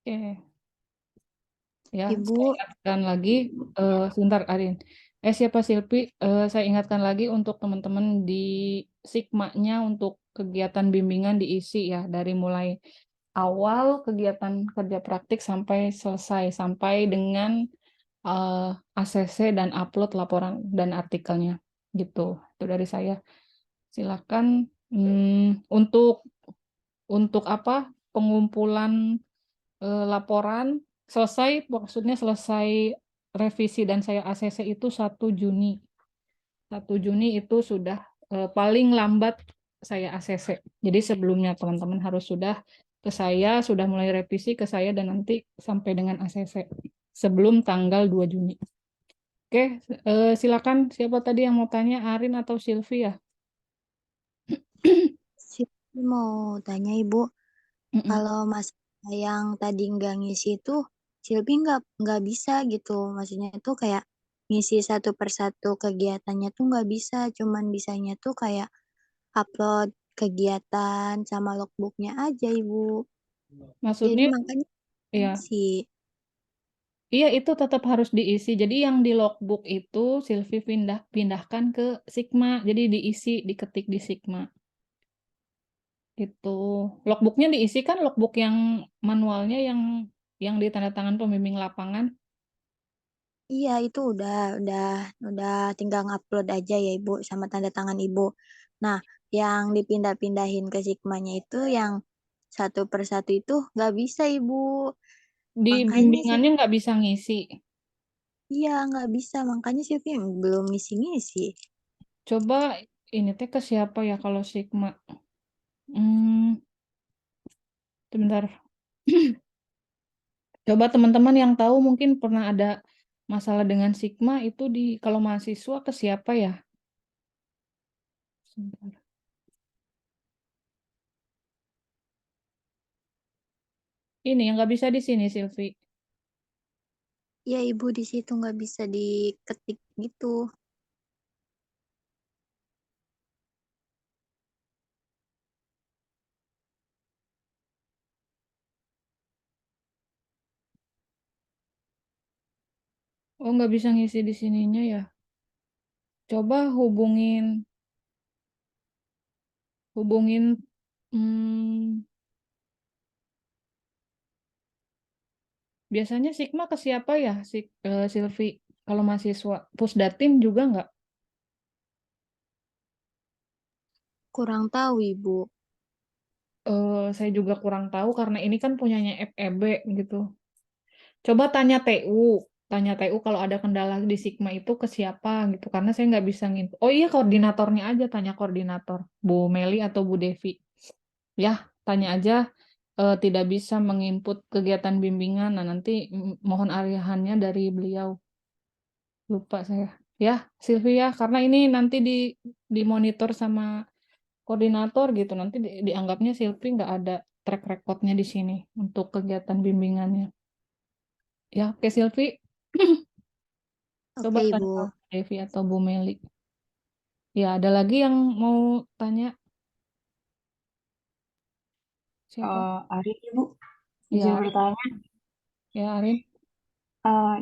Oke. Ya, Ibu, saya ingatkan lagi, sebentar Arin. Siapa Silpi? Saya ingatkan lagi untuk teman-teman di Sigma-nya untuk kegiatan bimbingan diisi ya dari mulai awal kegiatan kerja praktik sampai selesai, sampai dengan ACC dan upload laporan dan artikelnya. Gitu. Itu dari saya. Silakan untuk apa? Pengumpulan laporan selesai, maksudnya selesai revisi dan saya ACC itu 1 Juni. 1 Juni itu sudah paling lambat saya ACC. Jadi sebelumnya teman-teman harus sudah ke saya, sudah mulai revisi ke saya dan nanti sampai dengan ACC sebelum tanggal 2 Juni. Oke, silakan siapa tadi yang mau tanya, Arin atau Sylvia? Silvi mau tanya Ibu, Mm-mm. kalau Mas yang tadi nggak ngisi itu, Silvi nggak bisa gitu. Maksudnya itu kayak ngisi satu persatu kegiatannya tuh nggak bisa, cuman bisanya tuh kayak upload kegiatan sama logbooknya aja Ibu. Jadi Maksudnya, makanya ya, ngisi. iya itu tetap harus diisi. Jadi yang di logbook itu Silvi pindahkan ke Sigma. Jadi diisi, diketik di Sigma. Gitu. Logbooknya diisi kan logbook yang manualnya yang ditandatangan pembimbing lapangan. Iya itu udah tinggal ngupload aja ya Ibu sama tanda tangan Ibu. Nah, yang dipindah-pindahin ke Sigmanya itu yang satu persatu itu nggak bisa Ibu. Di Makanya sih, bimbingannya nggak bisa ngisi. iya nggak bisa. Makanya sih belum ngisi-ngisi. Coba ini teh ke siapa ya kalau Sigma? Hmm, sebentar. Coba teman-teman yang tahu mungkin pernah ada masalah dengan Sigma itu di kalau mahasiswa ke siapa ya? Sebentar. Ini yang nggak bisa di sini, Silvi. Ya Ibu di situ nggak bisa diketik gitu. Oh, nggak bisa ngisi di sininya ya. Coba hubungin hmm, biasanya Sigma ke siapa ya, Silvi? Kalau mahasiswa, Pusdatin juga nggak? Kurang tahu Ibu. Saya juga kurang tahu karena ini kan punyanya FEB gitu. Coba tanya TU kalau ada kendala di Sigma itu ke siapa gitu. Karena saya nggak bisa ngintip. Oh iya, koordinatornya aja, tanya koordinator, Bu Meli atau Bu Devi. Ya, tanya aja tidak bisa menginput kegiatan bimbingan. Nah, nanti mohon arahannya dari beliau. Lupa saya. Ya, Sylvia, karena ini nanti dimonitor sama koordinator gitu. Nanti dianggapnya Sylvie nggak ada track recordnya di sini untuk kegiatan bimbingannya. Ya, oke Sylvie. Coba Oke tanya Ibu. Bu Devi atau Bu Meli. Ya, ada lagi yang mau tanya? Siapa? Arin, Ibu, Ya, izin Arin. bertanya. Ya, Arin.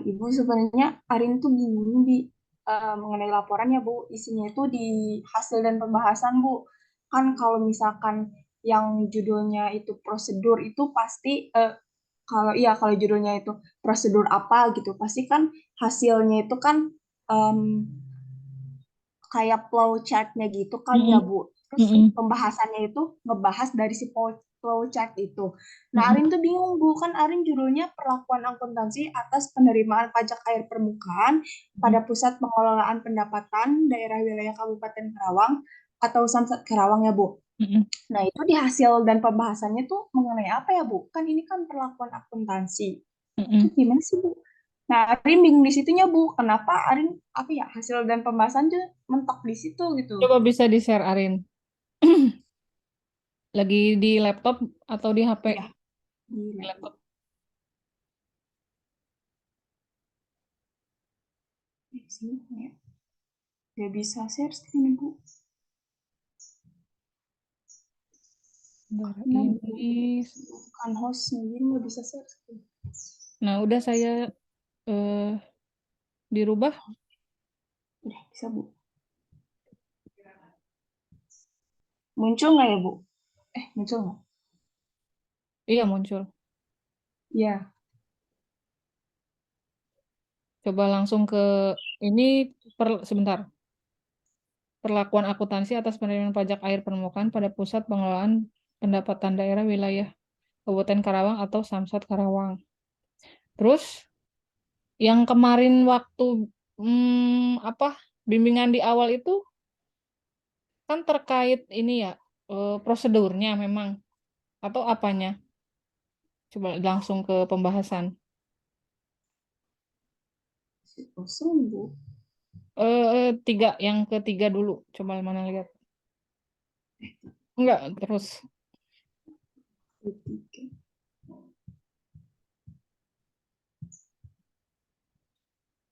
Ibu sebenarnya Arin tuh bingung mengenai laporannya, Bu. Isinya itu di hasil dan pembahasan, Bu. Kan kalau misalkan yang judulnya itu prosedur itu pasti kalau judulnya itu prosedur apa gitu, pasti kan hasilnya itu kan em, kayak flow chartnya gitu kali ya Mm-mm. Bu. Terus Mm-mm. pembahasannya itu ngebahas dari si flow chart itu. Nah Mm-mm. Arin tuh bingung Bu, kan Arin judulnya perlakuan akuntansi atas penerimaan pajak air permukaan pada pusat pengelolaan pendapatan daerah wilayah Kabupaten Karawang atau Samsat Karawang ya Bu. Mm-mm. Nah itu di hasil dan pembahasannya tuh mengenai apa ya Bu? Kan ini kan perlakuan akuntansi. Itu Mm-mm. gimana sih Bu? Nah, Arin bingung di situnya, Bu. Kenapa Arin apa ya hasil dan pembahasan tuh mentok di situ gitu. Coba bisa di-share Arin. Lagi di laptop atau di HP? Iya, di Di laptop. laptop. Sini ya. Gak bisa share screen, Bu. Bentar, Karena ini bukan hostnya, jadi nggak bisa share screen. Nah, udah saya dirubah. Udah bisa Bu. Muncul nggak ya Bu? Muncul nggak? Iya, muncul. Iya. Coba langsung ke ini sebentar. Perlakuan akuntansi atas penerimaan pajak air permukaan pada Pusat Pengelolaan Pendapatan Daerah Wilayah Kabupaten Karawang atau Samsat Karawang. Terus yang kemarin waktu bimbingan di awal itu kan terkait ini ya, prosedurnya memang atau apanya? Coba langsung ke pembahasan. Kosong Bu. Tiga, yang ketiga dulu. Coba mana lihat. Enggak, terus. Ketiga.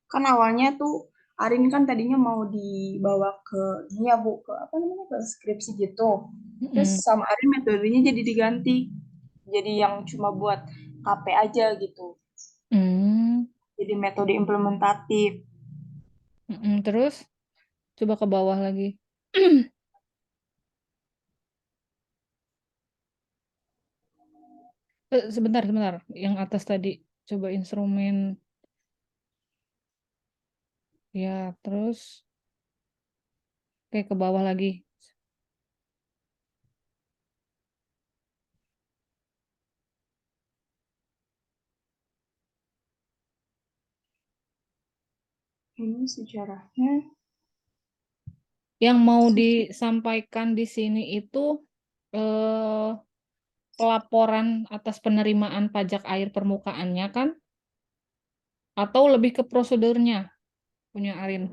Kan awalnya tuh Arin kan tadinya mau dibawa ke ini ya Bu, ke apa namanya, ke skripsi gitu. Terus Mm-mm. sama Arin metodenya jadi diganti. Jadi yang cuma buat KP aja gitu. Hmm. Jadi metode implementatif. Mm-mm. Terus coba ke bawah lagi. Sebentar, sebentar. Yang atas tadi coba instrumen. Ya, terus ke bawah lagi. Ini sejarahnya. Yang mau disampaikan di sini itu eh, pelaporan atas penerimaan pajak air permukaannya kan? Atau lebih ke prosedurnya punya Arin?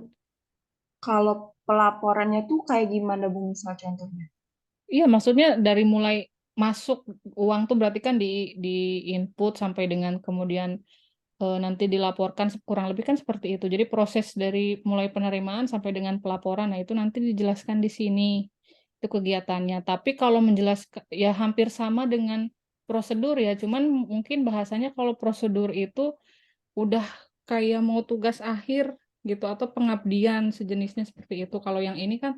Kalau pelaporannya tuh kayak gimana Bu, misal contohnya? Iya, maksudnya dari mulai masuk uang tuh berarti kan di input sampai dengan kemudian nanti dilaporkan kurang lebih kan seperti itu. Jadi proses dari mulai penerimaan sampai dengan pelaporan, nah itu nanti dijelaskan di sini itu kegiatannya. Tapi kalau menjelaskan ya hampir sama dengan prosedur ya, cuman mungkin bahasanya kalau prosedur itu udah kayak mau tugas akhir gitu atau pengabdian sejenisnya seperti itu. Kalau yang ini kan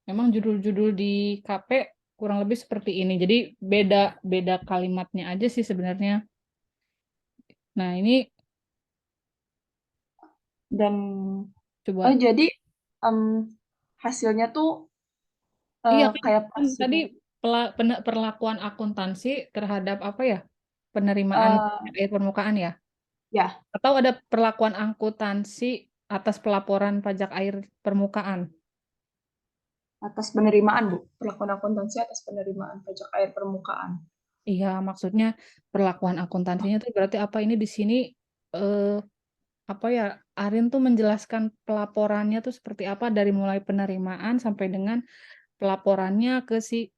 memang judul-judul di KP kurang lebih seperti ini. Jadi beda beda kalimatnya aja sih sebenarnya. Nah, ini Dan coba. jadi em, hasilnya tuh Iya kan, kayak kan tadi prosedur. perlakuan akuntansi terhadap apa ya? Penerimaan eh air permukaan ya? ya, Atau ada perlakuan akuntansi atas pelaporan pajak air permukaan? atas penerimaan Bu, perlakuan akuntansi atas penerimaan pajak air permukaan. Iya, maksudnya perlakuan akuntansinya itu berarti apa ini di sini eh, apa ya? Arin tuh menjelaskan pelaporannya tuh seperti apa dari mulai penerimaan sampai dengan pelaporannya ke si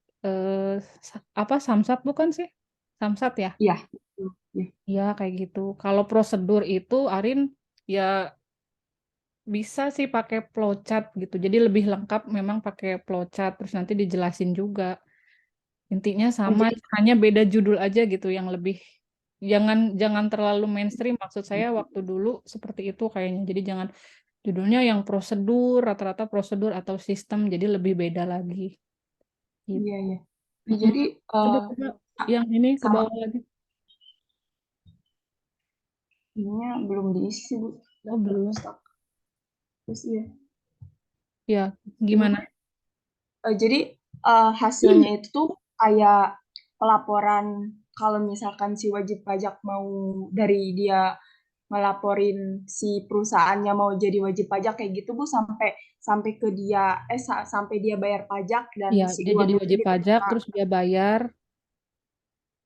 apa Samsat bukan sih? Samsat ya? Iya, ya. Ya, kayak gitu. Kalau prosedur itu, Arin, ya bisa sih pakai flowchart gitu. Jadi lebih lengkap memang pakai flowchart. Terus nanti dijelasin juga. Intinya Oh, sama, jadi hanya beda judul aja gitu yang lebih. Jangan jangan terlalu mainstream. Maksud saya waktu dulu seperti itu kayaknya. Jadi jangan judulnya yang prosedur, rata-rata prosedur atau sistem. Jadi lebih beda lagi. Gitu. iya ya. Mm-mm. Jadi Coba-coba sa- yang ini ke sama bawah lagi. ininya belum diisi sih Bu, Oh, daftar belum. pustaka. Terus iya. Ya, Ini gimana? jadi hasilnya itu tuh kayak pelaporan kalau misalkan si wajib pajak mau dari dia ngelaporin si perusahaannya mau jadi wajib pajak kayak gitu Bu, sampai sampai ke dia sampai dia bayar pajak dan Iya, si dia jadi uangnya itu wajib pajak, diterima. terus dia bayar,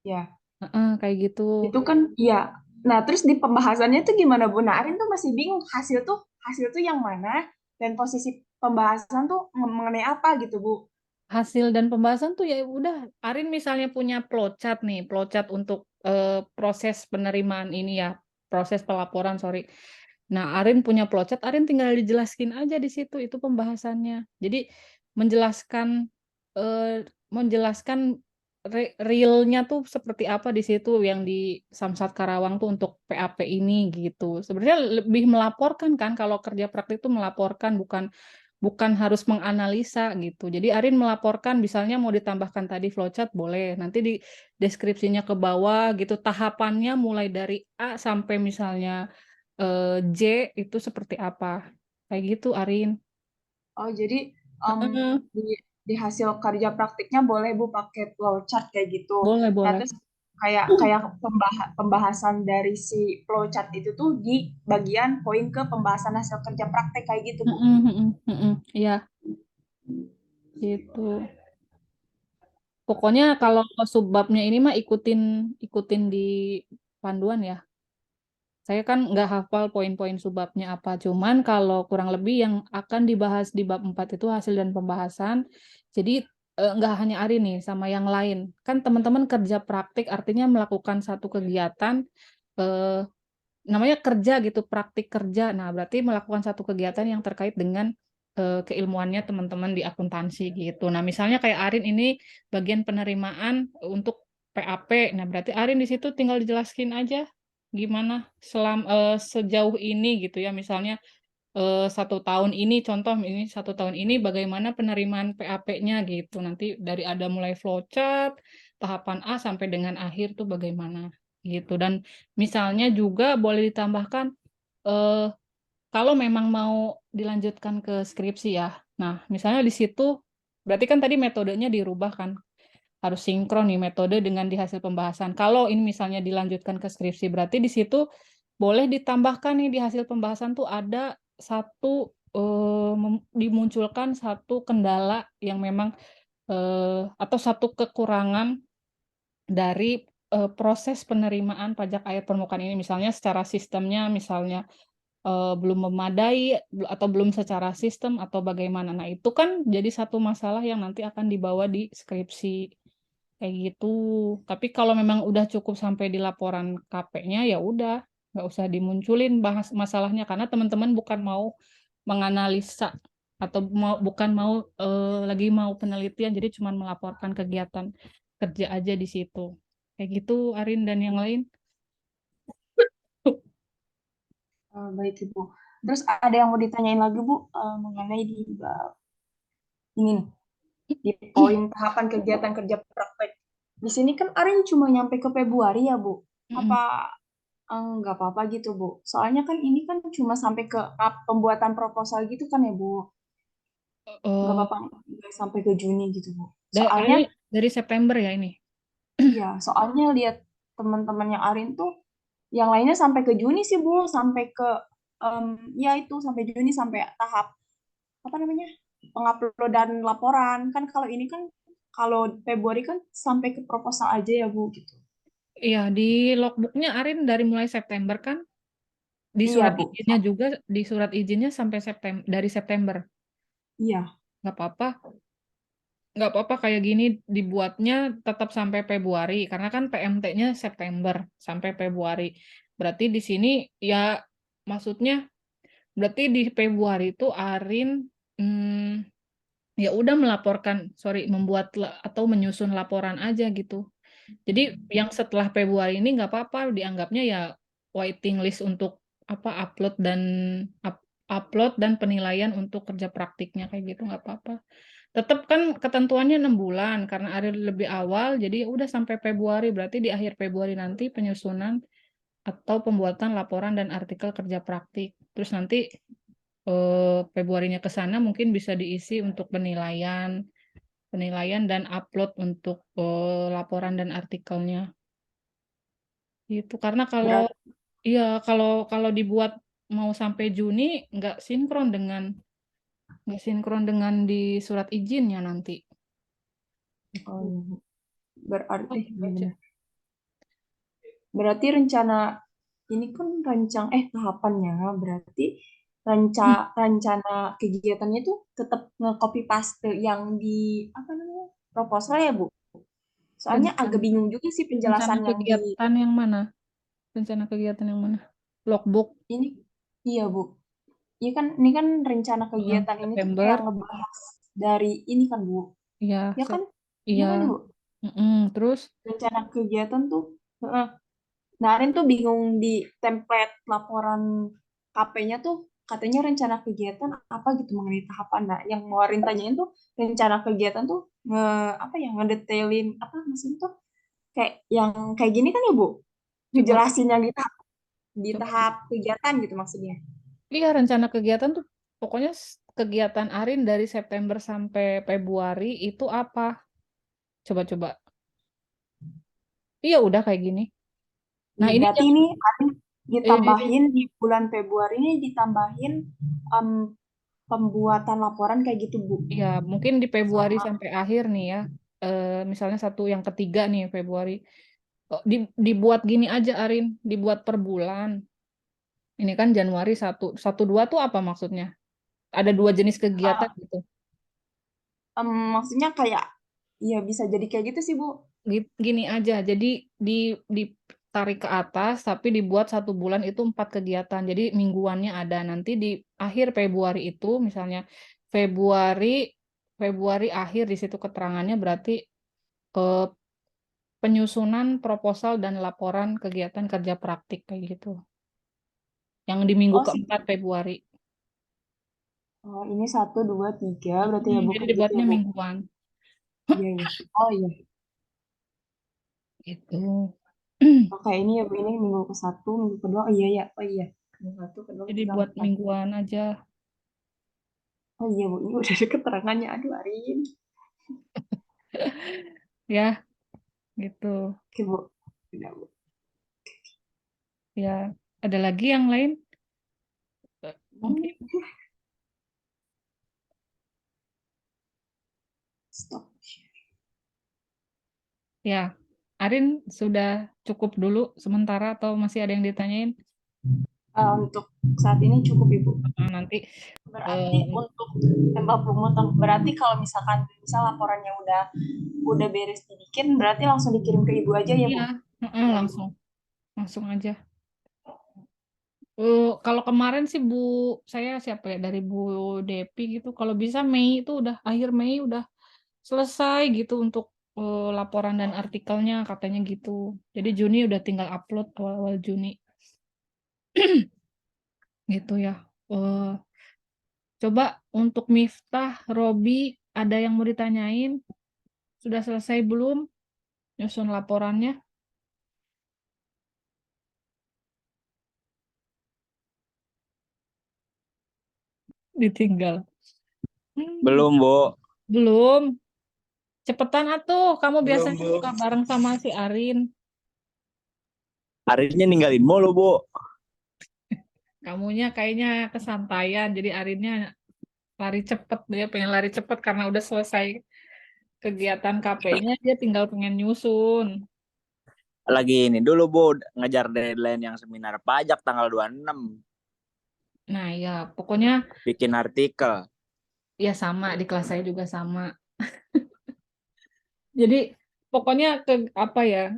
Ya, heeh, kayak gitu. itu kan ya. Nah, terus di pembahasannya tuh gimana Bu? Nah, Arin tuh masih bingung hasil tuh yang mana dan posisi pembahasan tuh mengenai apa gitu Bu. Hasil dan pembahasan tuh ya udah, Arin misalnya punya flowchart nih, flowchart untuk proses penerimaan ini ya, proses pelaporan, sorry. Nah, Arin punya flowchart, Arin tinggal dijelaskin aja di situ, itu pembahasannya. Jadi menjelaskan eh, menjelaskan realnya tuh seperti apa di situ yang di Samsat Karawang tuh untuk PAP ini gitu. Sebenarnya lebih melaporkan kan kalau kerja praktik itu melaporkan bukan harus menganalisa gitu. Jadi Arin melaporkan misalnya mau ditambahkan tadi flowchart boleh. Nanti di deskripsinya ke bawah gitu tahapannya mulai dari A sampai misalnya J itu seperti apa. Kayak gitu Arin. Oh, jadi Heeh. di hasil kerja praktiknya boleh Bu pakai flowchart kayak gitu. Boleh, Nah, boleh. terus kayak kayak pembahasan dari si flowchart itu tuh di bagian poin ke pembahasan hasil kerja praktek kayak gitu, Bu. Mm-mm, mm-mm, mm-mm. Iya, gitu. Pokoknya kalau subbabnya ini mah ikutin ikutin di panduan ya. Saya kan nggak hafal poin-poin subbabnya apa. Cuman kalau kurang lebih yang akan dibahas di bab 4 itu hasil dan pembahasan. Jadi nggak hanya Ari nih sama yang lain. Kan teman-teman kerja praktik artinya melakukan satu kegiatan eh, namanya kerja gitu, praktik kerja. Nah, berarti melakukan satu kegiatan yang terkait dengan keilmuannya teman-teman di akuntansi gitu. Nah, misalnya kayak Arin ini bagian penerimaan untuk PAP. Nah, berarti Arin di situ tinggal dijelaskin aja gimana sejauh ini gitu ya. Misalnya 1 tahun ini, contoh ini 1 tahun ini bagaimana penerimaan PAP-nya gitu. Nanti dari ada mulai flowchart, tahapan A sampai dengan akhir tuh bagaimana gitu. Dan misalnya juga boleh ditambahkan eh, kalau memang mau dilanjutkan ke skripsi ya. Nah, misalnya di situ berarti kan tadi metodenya dirubah kan. Harus sinkron nih metode dengan di hasil pembahasan. Kalau ini misalnya dilanjutkan ke skripsi, berarti di situ boleh ditambahkan nih di hasil pembahasan tuh ada dimunculkan satu kendala yang memang atau satu kekurangan dari proses penerimaan pajak air permukaan ini, misalnya secara sistemnya, misalnya belum memadai atau belum secara sistem atau bagaimana. Nah, itu kan jadi satu masalah yang nanti akan dibawa di skripsi kayak gitu. Tapi kalau memang udah cukup sampai di laporan KP-nya ya udah, nggak usah dimunculin bahas masalahnya karena teman-teman bukan mau menganalisa atau bukan mau lagi mau penelitian, jadi cuma melaporkan kegiatan kerja aja di situ. Kayak gitu, Arin dan yang lain. Baik, Ibu. Terus ada yang mau ditanyain lagi, Bu, mengenai di ini nih, di poin tahapan kegiatan kerja praktek. Di sini kan Arin cuma nyampe ke Februari ya, Bu. Mm-mm. Apa nggak apa-apa gitu, Bu? Soalnya kan ini kan cuma sampai ke pembuatan proposal gitu kan ya, Bu? Nggak Eh, apa-apa nggak sampai ke Juni gitu, Bu. Soalnya, dari September ya ini. ya, soalnya lihat teman-temannya Arin tuh yang lainnya sampai ke Juni sih, Bu. Sampai ke, ya itu, sampai Juni, sampai tahap, apa namanya, penguploadan laporan. Kan kalau ini kan, kalau Februari kan sampai ke proposal aja ya, Bu, gitu. Iya, di logbooknya Arin dari mulai September kan, di Iya, surat Bu. izinnya juga, di surat izinnya sampai September, dari September. Iya. Nggak apa-apa, nggak apa-apa kayak gini dibuatnya tetap sampai Februari, karena kan PMT-nya September sampai Februari. Berarti di sini ya, maksudnya berarti di Februari itu Arin ya udah melaporkan, sorry, membuat atau menyusun laporan aja gitu. Jadi yang setelah Februari ini nggak apa-apa, dianggapnya ya waiting list untuk apa upload dan penilaian untuk kerja praktiknya kayak gitu nggak apa-apa. Tetap kan ketentuannya 6 bulan karena ada lebih awal, jadi ya udah sampai Februari berarti di akhir Februari nanti penyusunan atau pembuatan laporan dan artikel kerja praktik. Terus nanti Februarinya ke sana mungkin bisa diisi untuk penilaian dan upload untuk laporan dan artikelnya. Itu karena kalau Berat. iya kalau kalau dibuat mau sampai Juni nggak sinkron dengan di surat izinnya nanti. Oh, Itu. iya, Bu. Berarti, Oh, gitu aja. benar. Berarti rencana ini kan tahapannya berarti Hmm, rencana kegiatannya itu tetap nge-copy paste yang di apa namanya proposal ya, Bu? Soalnya agak Rencana, bingung juga sih rencana penjelasan yang di kegiatan yang mana? Rencana kegiatan yang mana? Logbook ini. Iya, Bu. Iya kan, ini kan rencana kegiatan ini tuh kayak September. ngebahas dari ini kan, Bu. Iya, Ya kan? iya, Gimana, Bu? Terus? rencana kegiatan tuh. Heeh. Nah, Arin tuh bingung di template laporan KP-nya tuh katanya rencana kegiatan apa gitu mengenai tahapan. Nah, yang mau Arin tanyain tuh rencana kegiatan tuh apa ya ngedetailin apa maksudnya tuh kayak yang kayak gini kan ya Bu? Coba, Ngejelasin yang di coba. tahap kegiatan gitu maksudnya. Iya, rencana kegiatan tuh pokoknya kegiatan Arin dari September sampai Februari itu apa? Coba-coba. Iya, udah kayak gini. Nah, Iya, ini berarti jangan ini Arin eh, ditambahin di bulan Februari ini ditambahin em, pembuatan laporan kayak gitu Bu. ya mungkin di Februari Sama sampai akhir nih ya. Misalnya satu yang ketiga nih Februari. Oh, dibuat gini aja Arin, dibuat per bulan. Ini kan Januari satu dua tuh apa maksudnya? Ada dua jenis kegiatan gitu. maksudnya kayak ya bisa jadi kayak gitu sih Bu. Gini aja, jadi ditarik ke atas, tapi dibuat satu bulan itu 4 kegiatan. Jadi mingguannya ada. Nanti di akhir Februari itu, misalnya Februari Februari akhir di situ keterangannya berarti eh, penyusunan proposal dan laporan kegiatan kerja praktik kayak gitu. Yang di minggu Oh sih. keempat Februari. Oh, ini satu, dua, tiga, berarti ya Bu Jadi kayak gitu ya dibuatnya Bu. mingguan. Iya, iya. Oh iya. Gitu. Oke, ini ya Bu, ini minggu ke satu, minggu kedua. Oh iya ya. Oh iya. Minggu satu, kedua, Jadi ketiga, buat empat. mingguan aja. Oh iya Bu, ini udah ada keterangannya. Aduh, Arin. Ya, gitu. Oke Bu. Udah Bu. Ya, ada lagi yang lain? Hmm, Mungkin. stop. Ya, Arin sudah cukup dulu sementara atau masih ada yang ditanyain? Untuk saat ini cukup Ibu. Nah, nanti Berarti untuk tembak pemungutan, berarti kalau misalkan misal laporannya udah beres dibikin, berarti langsung dikirim ke Ibu aja ya iya, Bu? Dari Bu. langsung langsung aja. Kalau kemarin sih saya siapa ya dari Bu Depi gitu. Kalau bisa Mei itu udah akhir Mei udah selesai gitu untuk laporan dan artikelnya katanya gitu. Jadi Juni udah tinggal upload awal-awal Juni gitu ya. Eh, Coba untuk Miftah, Robi, ada yang mau ditanyain? Sudah selesai belum nyusun laporannya? Ditinggal. Belum, Bu. Belum. Cepetan atuh, kamu Belum, biasanya Bu. suka bareng sama si Arin. Harinya ninggalin mulu, Bu. Kamunya kayaknya kesantaian, jadi Arinnya lari cepet. Dia pengen lari cepet karena udah selesai kegiatan KP-nya, dia tinggal pengen nyusun. Lagi ini dulu, Bu. Ngejar deadline yang seminar pajak tanggal 26. Nah ya, pokoknya Bikin artikel. ya sama, di kelas saya juga sama. Jadi pokoknya ke apa ya,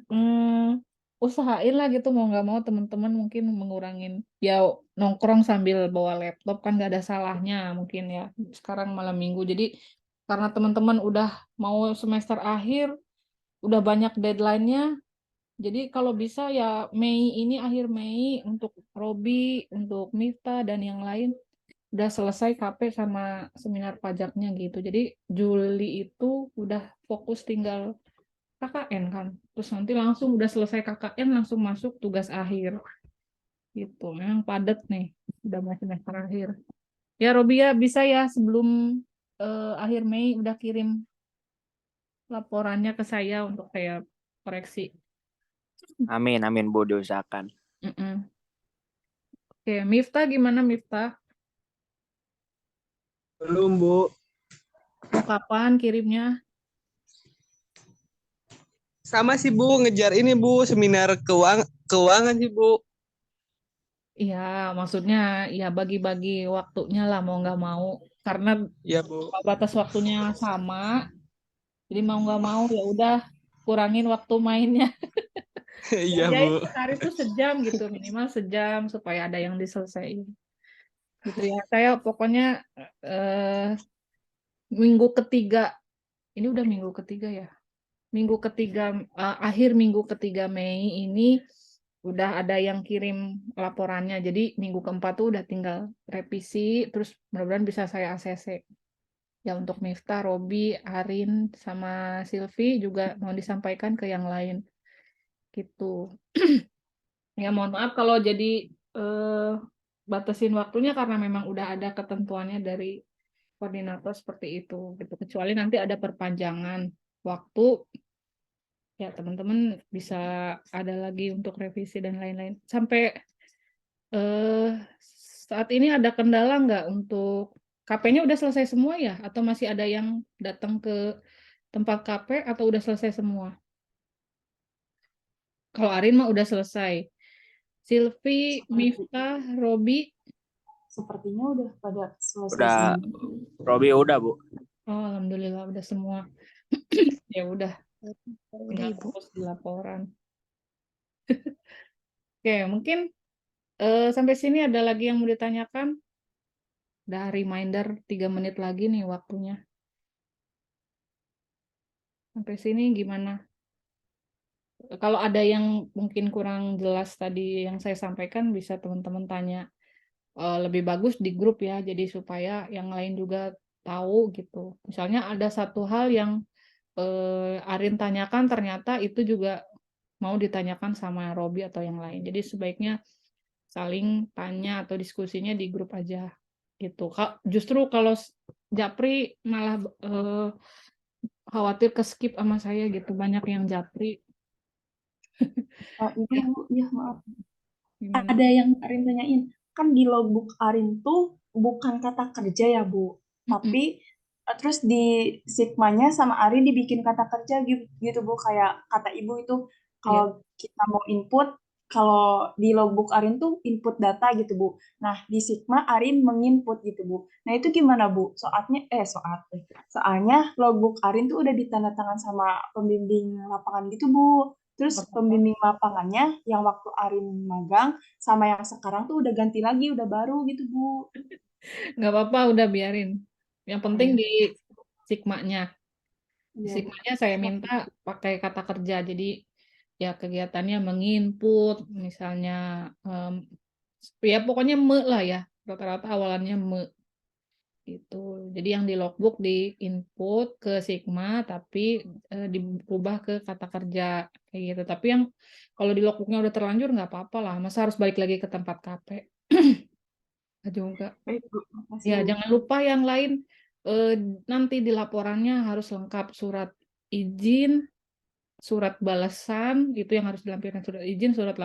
usahain lah gitu mau nggak mau teman-teman mungkin mengurangin ya nongkrong sambil bawa laptop kan nggak ada salahnya mungkin ya sekarang malam minggu. Jadi karena teman-teman udah mau semester akhir, udah banyak deadline-nya. Jadi kalau bisa ya Mei ini akhir Mei untuk Robi, untuk Mifta dan yang lain udah selesai KP sama seminar pajaknya gitu. Jadi Juli itu udah fokus tinggal KKN kan. Terus nanti langsung udah selesai KKN langsung masuk tugas akhir gitu. Memang padat nih, udah mau semester akhir. Ya Robi ya bisa ya sebelum akhir Mei udah kirim laporannya ke saya untuk saya koreksi. Amin, amin, Bu. Diusahakan. Mm-mm. Oke, Miftah gimana Miftah? Belum, Bu. Mau kapan kirimnya? Sama sih, Bu. Ngejar ini, Bu. Seminar keuangan sih, Bu. Iya, maksudnya ya bagi-bagi waktunya lah mau nggak mau. Karena Iya, Bu. batas waktunya sama, jadi mau nggak mau ya udah kurangin waktu mainnya. Iya, Ya itu Bu. sehari itu sejam gitu, minimal sejam supaya ada yang diselesaikan. Gitu ya. Saya pokoknya eh, minggu ketiga, ini udah minggu ketiga ya. akhir minggu ketiga Mei ini udah ada yang kirim laporannya. Jadi minggu keempat tuh udah tinggal revisi, terus mudah-mudahan bisa saya ACC. Ya untuk Miftah, Robi, Arin, sama Silvi juga mau disampaikan ke yang lain. Gitu. Ya mohon maaf kalau jadi batasin waktunya karena memang udah ada ketentuannya dari koordinator seperti itu. Gitu. Kecuali nanti ada perpanjangan waktu, ya teman-teman bisa ada lagi untuk revisi dan lain-lain. Sampai saat ini ada kendala nggak untuk KP-nya udah selesai semua ya? Atau masih ada yang datang ke tempat KP atau udah selesai semua? Kalau Arin mah udah selesai. Silvi, Miftah, Robi, Sepertinya udah pada selesai Udah, semua. Robi udah, Bu. oh alhamdulillah udah semua. Ya udah, Udah tinggal Ibu. fokus di laporan. Oke, mungkin sampai sini ada lagi yang mau ditanyakan? Udah reminder 3 menit lagi nih waktunya. Sampai sini gimana? Kalau ada yang mungkin kurang jelas tadi yang saya sampaikan, bisa teman-teman tanya lebih bagus di grup ya, jadi supaya yang lain juga tahu gitu. Misalnya ada satu hal yang Arin tanyakan, ternyata itu juga mau ditanyakan sama Robi atau yang lain. Jadi sebaiknya saling tanya atau diskusinya di grup aja gitu. Justru kalau Japri malah khawatir ke skip sama saya gitu, banyak yang Japri. Iya Bu, iya maaf. Gimana? Ada yang Arin tanyain, kan di logbook Arin tuh bukan kata kerja ya Bu, tapi terus di Sigmanya sama Arin dibikin kata kerja gitu Bu, kayak kata Ibu itu Iya. kalau kita mau input, kalau di logbook Arin tuh input data gitu Bu. Nah di Sigma Arin menginput gitu Bu. Nah itu gimana Bu? Soalnya logbook Arin tuh udah ditandatangan sama pembimbing lapangan gitu Bu. Terus pembimbing lapangannya yang waktu Arin magang sama yang sekarang tuh udah ganti lagi, udah baru gitu, Bu. Nggak apa-apa, udah biarin. Yang penting Iya, di Sigmanya. Di iya, Bu. Sigmanya saya minta pakai kata kerja. Jadi ya kegiatannya menginput, misalnya ya pokoknya lah ya. Rata-rata awalannya gitu. Jadi yang di logbook di input ke Sigma tapi dirubah ke kata kerja kayak gitu. Tapi yang kalau di logbooknya udah terlanjur nggak apa-apa lah. Masa harus balik lagi ke tempat KP? Nggak juga. Baik, Bu. Makasih, Ya Bu. jangan lupa yang lain nanti di laporannya harus lengkap surat izin, surat balasan itu yang harus dilampirkan, surat izin, surat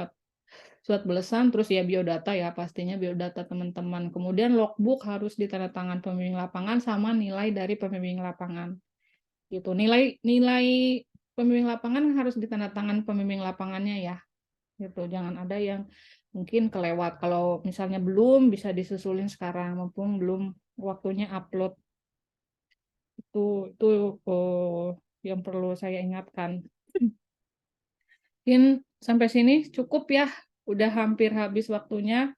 balasan, terus ya biodata ya pastinya biodata teman-teman. Kemudian logbook harus ditandatangan pembimbing lapangan sama nilai dari pembimbing lapangan. Gitu. Nilai pembimbing lapangan harus ditandatangan pembimbing lapangannya ya. Gitu. Jangan ada yang mungkin kelewat. Kalau misalnya belum bisa disusulin sekarang, mumpung belum waktunya upload. Itu yang perlu saya ingatkan. Mungkin sampai sini cukup ya. Udah hampir habis waktunya.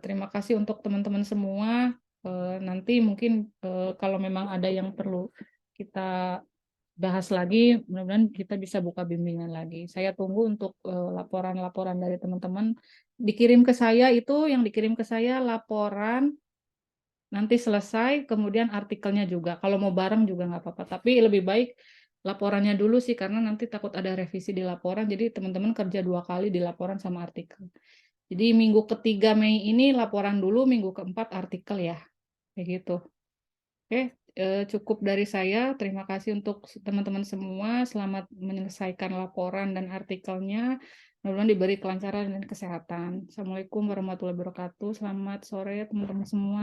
Terima kasih untuk teman-teman semua. Nanti mungkin kalau memang ada yang perlu kita bahas lagi, mudah-mudahan kita bisa buka bimbingan lagi. Saya tunggu untuk laporan-laporan dari teman-teman. Dikirim ke saya itu, yang dikirim ke saya laporan nanti selesai, kemudian artikelnya juga. Kalau mau bareng juga nggak apa-apa. Tapi lebih baik laporannya dulu sih, karena nanti takut ada revisi di laporan. Jadi teman-teman kerja 2 kali di laporan sama artikel. Jadi minggu ketiga Mei ini laporan dulu, minggu keempat artikel ya. Kayak gitu. Oke, cukup dari saya. Terima kasih untuk teman-teman semua. Selamat menyelesaikan laporan dan artikelnya. Mudah-mudahan diberi kelancaran dan kesehatan. Assalamualaikum warahmatullahi wabarakatuh. Selamat sore teman-teman semua.